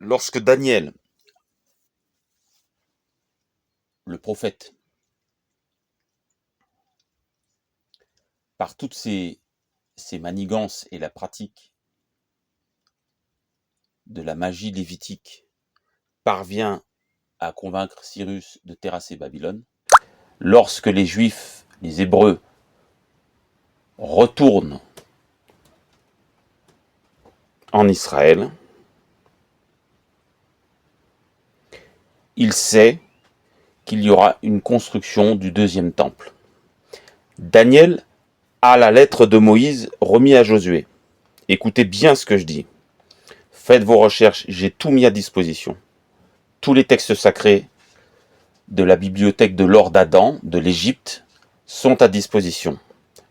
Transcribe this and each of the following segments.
Lorsque Daniel, le prophète, par toutes ses manigances et la pratique de la magie lévitique, parvient à convaincre Cyrus de terrasser Babylone, lorsque les Juifs, les Hébreux, retournent en Israël, il sait qu'il y aura une construction du deuxième temple. Daniel a la lettre de Moïse remise à Josué. Écoutez bien ce que je dis. Faites vos recherches, j'ai tout mis à disposition. Tous les textes sacrés de la bibliothèque de l'or d'Adam, de l'Égypte, sont à disposition.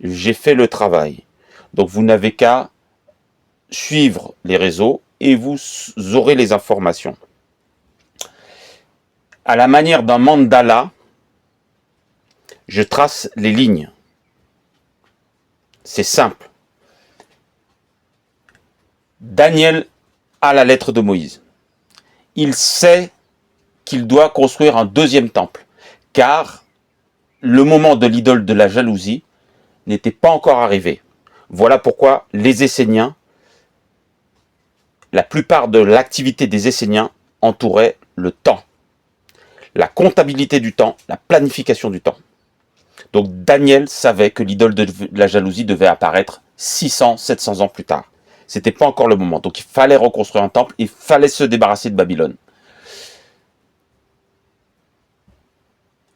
J'ai fait le travail. Donc vous n'avez qu'à suivre les réseaux et vous aurez les informations. À la manière d'un mandala, je trace les lignes. C'est simple. Daniel a la lettre de Moïse. Il sait qu'il doit construire un deuxième temple, car le moment de l'idole de la jalousie n'était pas encore arrivé. Voilà pourquoi les Esséniens, la plupart de l'activité des Esséniens entourait le temps, la comptabilité du temps, la planification du temps. Donc Daniel savait que l'idole de la jalousie devait apparaître 600, 700 ans plus tard. C'était pas encore le moment. Donc il fallait reconstruire un temple, il fallait se débarrasser de Babylone.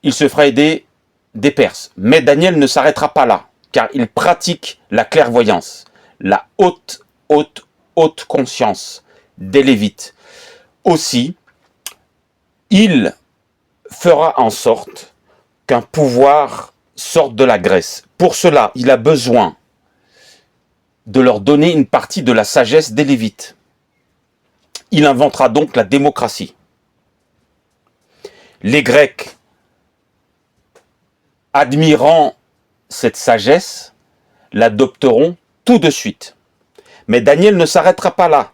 Il se fera aider des Perses. Mais Daniel ne s'arrêtera pas là, car il pratique la clairvoyance, la haute conscience des Lévites. Aussi, il fera en sorte qu'un pouvoir sorte de la Grèce. Pour cela, il a besoin de leur donner une partie de la sagesse des Lévites. Il inventera donc la démocratie. Les Grecs, admirant cette sagesse, l'adopteront tout de suite. Mais Daniel ne s'arrêtera pas là.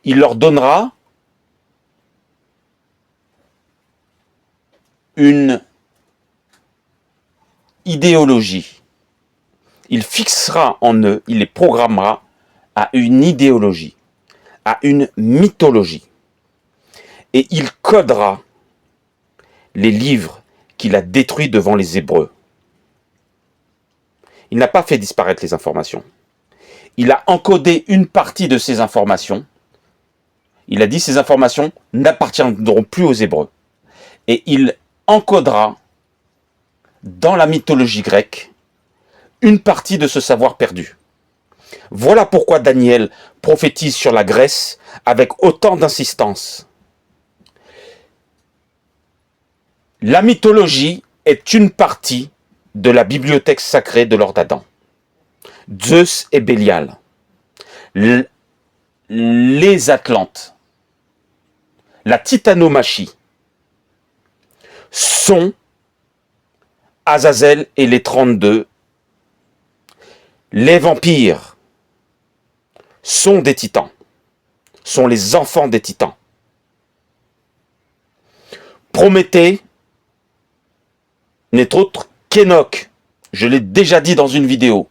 Il leur donnera une idéologie. Il fixera en eux, il les programmera à une idéologie, à une mythologie. Et il codera les livres qu'il a détruits devant les Hébreux. Il n'a pas fait disparaître les informations. Il a encodé une partie de ces informations. Il a dit ces informations n'appartiendront plus aux Hébreux. Et il encodera dans la mythologie grecque une partie de ce savoir perdu. Voilà pourquoi Daniel prophétise sur la Grèce avec autant d'insistance. La mythologie est une partie de la bibliothèque sacrée de l'or d'Adam. Zeus et Bélial, les Atlantes, la titanomachie sont Azazel et les 32. Les vampires sont des titans, sont les enfants des titans. Prométhée n'est autre qu'Enoch. Je l'ai déjà dit dans une vidéo.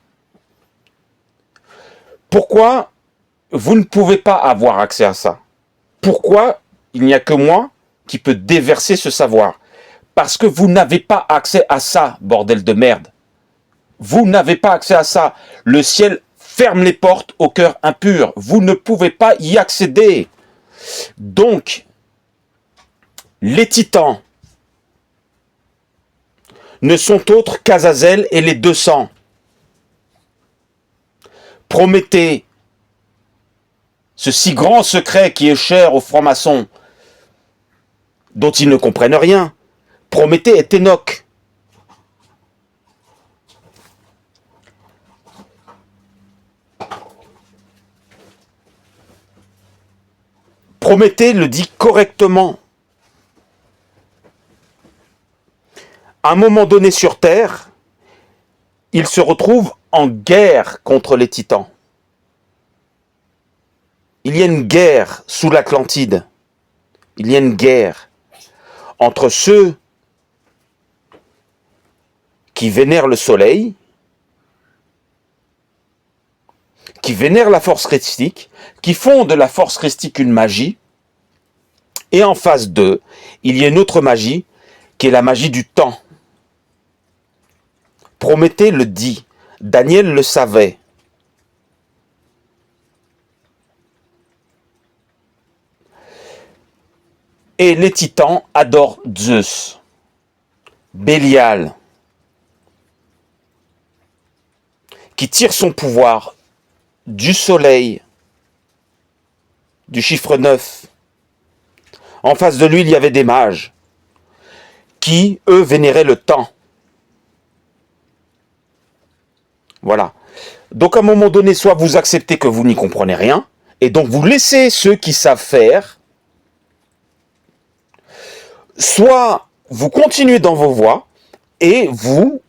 Pourquoi vous ne pouvez pas avoir accès à ça? Pourquoi il n'y a que moi qui peux déverser ce savoir? Parce que vous n'avez pas accès à ça, bordel de merde. Vous n'avez pas accès à ça. Le ciel ferme les portes au cœur impur. Vous ne pouvez pas y accéder. Donc, les titans ne sont autres qu'Azazel et les 200. Prométhée, ce si grand secret qui est cher aux francs-maçons, dont ils ne comprennent rien. Prométhée est Enoch. Prométhée le dit correctement. À un moment donné sur Terre, il se retrouve en guerre contre les titans. il y a une guerre sous l'Atlantide. Il y a une guerre entre ceux qui vénèrent le soleil, qui vénèrent la force christique, qui font de la force christique une magie, et en face d'eux, il y a une autre magie, qui est la magie du temps. Prométhée le dit, Daniel le savait. Et les titans adorent Zeus, Bélial, qui tire son pouvoir du soleil, du chiffre 9. En face de lui, il y avait des mages qui, eux, vénéraient le temps. Voilà. Donc à un moment donné, soit vous acceptez que vous n'y comprenez rien, et donc vous laissez ceux qui savent faire, soit vous continuez dans vos voies et vous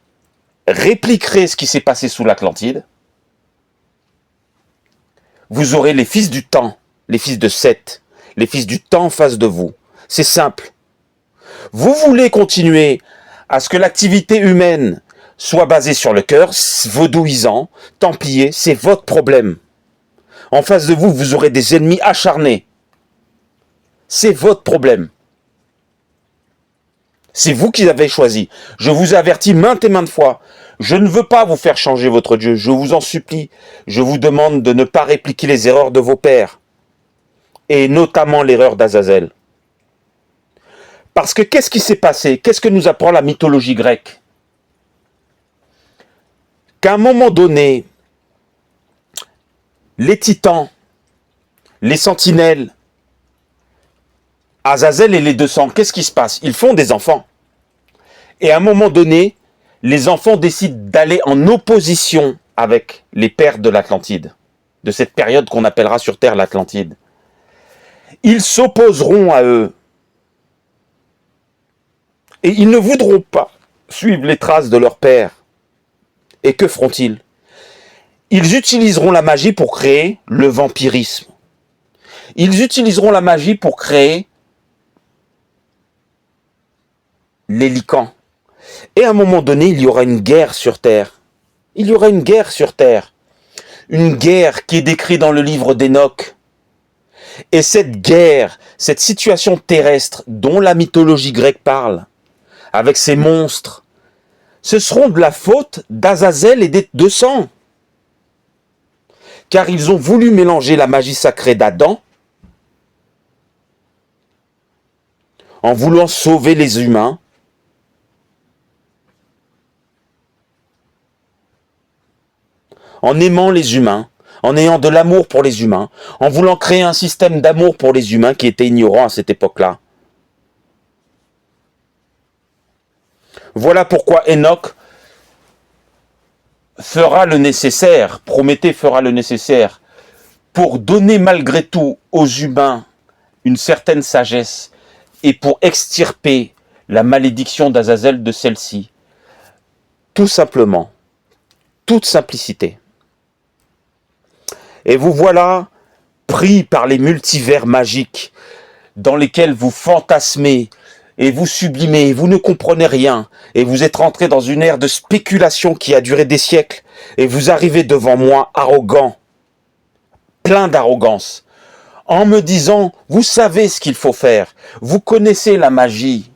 répliquerez ce qui s'est passé sous l'Atlantide. Vous aurez les fils du temps, les fils de Seth, les fils du temps en face de vous. C'est simple. Vous voulez continuer à ce que l'activité humaine soit basée sur le cœur, vaudouisant, templier, c'est votre problème. En face de vous, vous aurez des ennemis acharnés. C'est votre problème. C'est vous qui l'avez choisi. Je vous ai averti maintes et maintes fois. Je ne veux pas vous faire changer votre Dieu. Je vous en supplie. Je vous demande de ne pas répliquer les erreurs de vos pères. Et notamment l'erreur d'Azazel. Parce que qu'est-ce qui s'est passé? Qu'est-ce que nous apprend la mythologie grecque? Qu'à un moment donné, les titans, les sentinelles, Azazel et les 200, qu'est-ce qui se passe? Ils font des enfants. Et à un moment donné, les enfants décident d'aller en opposition avec les pères de l'Atlantide, de cette période qu'on appellera sur Terre l'Atlantide. Ils s'opposeront à eux. Et ils ne voudront pas suivre les traces de leur père. Et que feront-ils? Ils utiliseront la magie pour créer le vampirisme. Ils utiliseront la magie pour créer les licans. Et à un moment donné, il y aura une guerre sur Terre. Il y aura une guerre sur Terre. Une guerre qui est décrite dans le livre d'Enoch. Et cette guerre, cette situation terrestre dont la mythologie grecque parle, avec ces monstres, ce seront de la faute d'Azazel et des 200. Car ils ont voulu mélanger la magie sacrée d'Adam en voulant sauver les humains, en aimant les humains, en ayant de l'amour pour les humains, en voulant créer un système d'amour pour les humains qui était ignorant à cette époque-là. Voilà pourquoi Enoch fera le nécessaire, Prométhée fera le nécessaire, pour donner malgré tout aux humains une certaine sagesse et pour extirper la malédiction d'Azazel de celle-ci. Tout simplement, toute simplicité. Et vous voilà pris par les multivers magiques dans lesquels vous fantasmez et vous sublimez, et vous ne comprenez rien, et vous êtes rentré dans une ère de spéculation qui a duré des siècles, et vous arrivez devant moi arrogant, plein d'arrogance, en me disant, vous savez ce qu'il faut faire, vous connaissez la magie,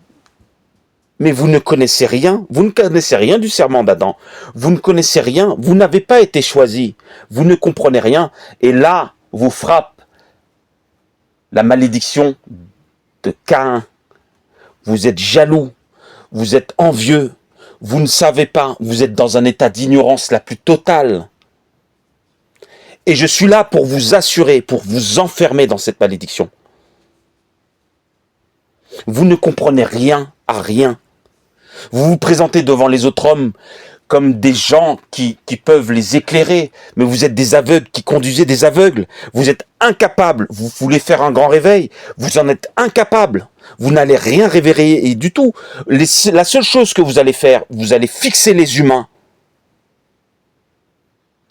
mais vous ne connaissez rien, vous ne connaissez rien du serment d'Adam, vous ne connaissez rien, vous n'avez pas été choisi, vous ne comprenez rien, et là, vous frappe la malédiction de Caïn. Vous êtes jaloux, vous êtes envieux, vous ne savez pas, vous êtes dans un état d'ignorance la plus totale. Et je suis là pour vous assurer, pour vous enfermer dans cette malédiction. Vous ne comprenez rien à rien. Vous vous présentez devant les autres hommes comme des gens qui peuvent les éclairer, mais vous êtes des aveugles qui conduisez des aveugles. Vous êtes incapables, vous voulez faire un grand réveil, vous en êtes incapables. Vous n'allez rien réveiller du tout. La seule chose que vous allez faire, vous allez fixer les humains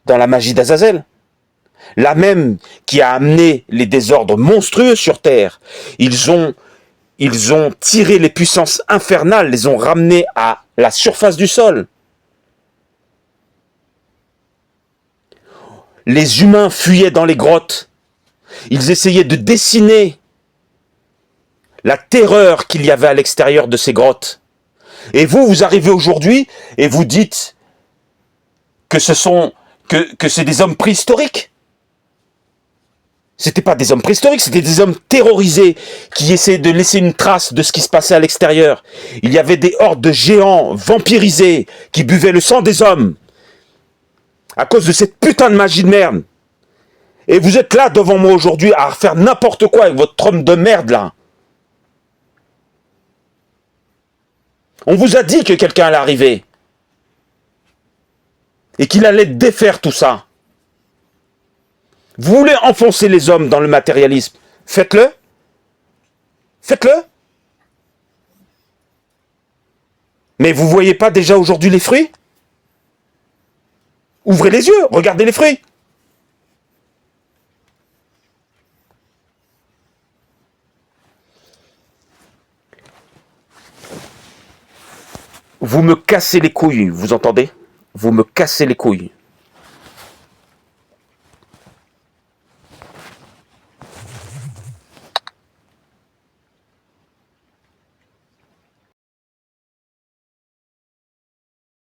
dans la magie d'Azazel. la même qui a amené les désordres monstrueux sur Terre. Ils ont tiré les puissances infernales, les ont ramenées à la surface du sol. Les humains fuyaient dans les grottes. Ils essayaient de dessiner la terreur qu'il y avait à l'extérieur de ces grottes. Et vous arrivez aujourd'hui et vous dites que c'est des hommes préhistoriques. C'était pas des hommes préhistoriques, c'était des hommes terrorisés qui essayaient de laisser une trace de ce qui se passait à l'extérieur. Il y avait des hordes de géants vampirisés qui buvaient le sang des hommes à cause de cette putain de magie de merde. Et vous êtes là devant moi aujourd'hui à faire n'importe quoi avec votre trompe de merde là. On vous a dit que quelqu'un allait arriver et qu'il allait défaire tout ça. Vous voulez enfoncer les hommes dans le matérialisme? Faites-le. Faites-le. Mais vous voyez pas déjà aujourd'hui les fruits? Ouvrez les yeux, regardez les fruits. Vous me cassez les couilles, vous entendez? Vous me cassez les couilles.